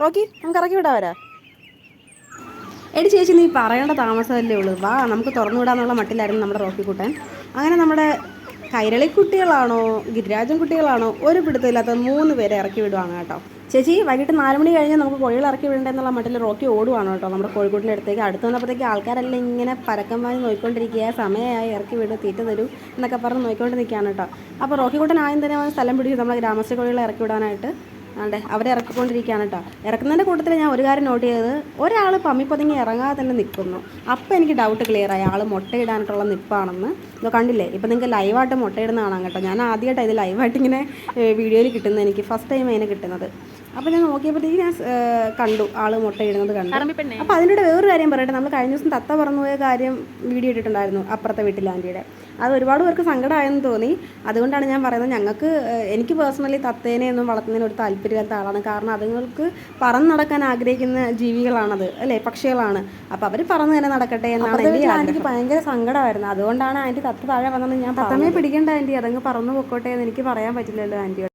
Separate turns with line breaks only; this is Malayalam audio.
റോക്കി നമുക്ക് ഇറക്കി വിടാൻ വരാ. എടി ചേച്ചി നീ പറയേണ്ട താമസമല്ലേ ഉള്ളൂ, വാ നമുക്ക് തുറന്നു വിടാന്നുള്ള മട്ടിലായിരുന്നു നമ്മുടെ റോക്കി കുട്ടൻ. അങ്ങനെ നമ്മുടെ കൈരളിക്കുട്ടികളാണോ ഗിരിരാജൻ കുട്ടികളാണോ ഒരു പിടുത്തമില്ലാത്ത 3 പേരെ ഇറക്കി വിടുവാണ് കേട്ടോ. ചേച്ചി വൈകിട്ട് 4 മണി കഴിഞ്ഞാൽ നമുക്ക് കോഴികൾ ഇറക്കി വിടേണ്ടെന്നുള്ള മട്ടിൽ റോക്കി ഓടുവാണ് കേട്ടോ നമ്മുടെ കോഴിക്കൂട്ടിൻ്റെ അടുത്തേക്ക്. അടുത്ത് വന്നപ്പോഴത്തേക്ക് ആൾക്കാരെല്ലാം ഇങ്ങനെ പരക്കം വാങ്ങി നോക്കിക്കൊണ്ടിരിക്കുക, സമയമായി ഇറക്കി വിടും തീറ്റ തരും എന്നൊക്കെ പറഞ്ഞ് നോക്കിക്കൊണ്ട് നിൽക്കുകയാണ് കേട്ടോ. അപ്പോൾ റോക്കി കുട്ടൻ ആദ്യം തന്നെ സ്ഥലം പിടിച്ചു നമ്മുടെ ഗ്രാമസ്ഥ കോഴികളെ ഇറക്കി വിടാനായിട്ട്. അതെ അവരെ ഇറക്കിക്കൊണ്ടിരിക്കുകയാണ് കേട്ടോ. ഇറക്കുന്നതിൻ്റെ കൂട്ടത്തിൽ ഞാൻ ഒരു കാര്യം നോട്ട് ചെയ്തത്, ഒരാൾ പമ്മിപ്പതുങ്ങി ഇറങ്ങാതെ തന്നെ നിൽക്കുന്നു. അപ്പോൾ എനിക്ക് ഡൗട്ട് ക്ലിയറായി, ആൾ മുട്ടയിടാനായിട്ടുള്ള നിൽപ്പാണെന്ന്. ഇത് കണ്ടില്ലേ, ഇപ്പം നിങ്ങൾക്ക് ലൈവായിട്ട് മുട്ടയിടുന്ന കാണാം കേട്ടോ. ഞാൻ ആദ്യമായിട്ടാണ് ഇത് ലൈവായിട്ട് ഇങ്ങനെ വീഡിയോയിൽ കിട്ടുന്നത്, എനിക്ക് ഫസ്റ്റ് ടൈം അതിനെ കിട്ടുന്നത്. അപ്പോൾ ഞാൻ നോക്കിയപ്പോഴത്തേക്ക് ഞാൻ കണ്ടു ആൾ മുട്ടയിടുന്നത് കണ്ടു. അപ്പോൾ അതിൻ്റെ വേറൊരു കാര്യം പറയട്ടെ, നമ്മൾ കഴിഞ്ഞ ദിവസം തത്ത പറന്നുപോയ കാര്യം വീഡിയോ ഇട്ടിട്ടുണ്ടായിരുന്നു അപ്പുറത്തെ വീട്ടിൽ ആൻറ്റിയുടെ. അത് ഒരുപാട് പേർക്ക് സങ്കടമായെന്ന് തോന്നി. അതുകൊണ്ടാണ് ഞാൻ പറയുന്നത്, എനിക്ക് പേഴ്സണലി തത്തേനെ ഒന്നും വളർത്തുന്നതിന് ഒരു താല്പര്യമില്ലാത്ത ആളാണ്. കാരണം അതുങ്ങൾക്ക് പറന്ന് നടക്കാൻ ആഗ്രഹിക്കുന്ന ജീവികളാണത് അല്ലേ, പക്ഷികളാണ്. അപ്പോൾ അവർ പറന്ന് തന്നെ നടക്കട്ടെ എന്നാണ് എൻ്റെ ആൻറ്റിക്ക് ഭയങ്കര സങ്കടമായിരുന്നു. അതുകൊണ്ടാണ് ആൻറ്റി തത്ത താഴെ വന്നത്. ഞാൻ തത്തമ്മയെ പിടിക്കേണ്ട ആൻറ്റി, അതങ്ങ് പറന്ന് പൊക്കോട്ടെ എന്ന് എനിക്ക് പറയാൻ പറ്റില്ലല്ലോ ആൻറ്റിയോട്.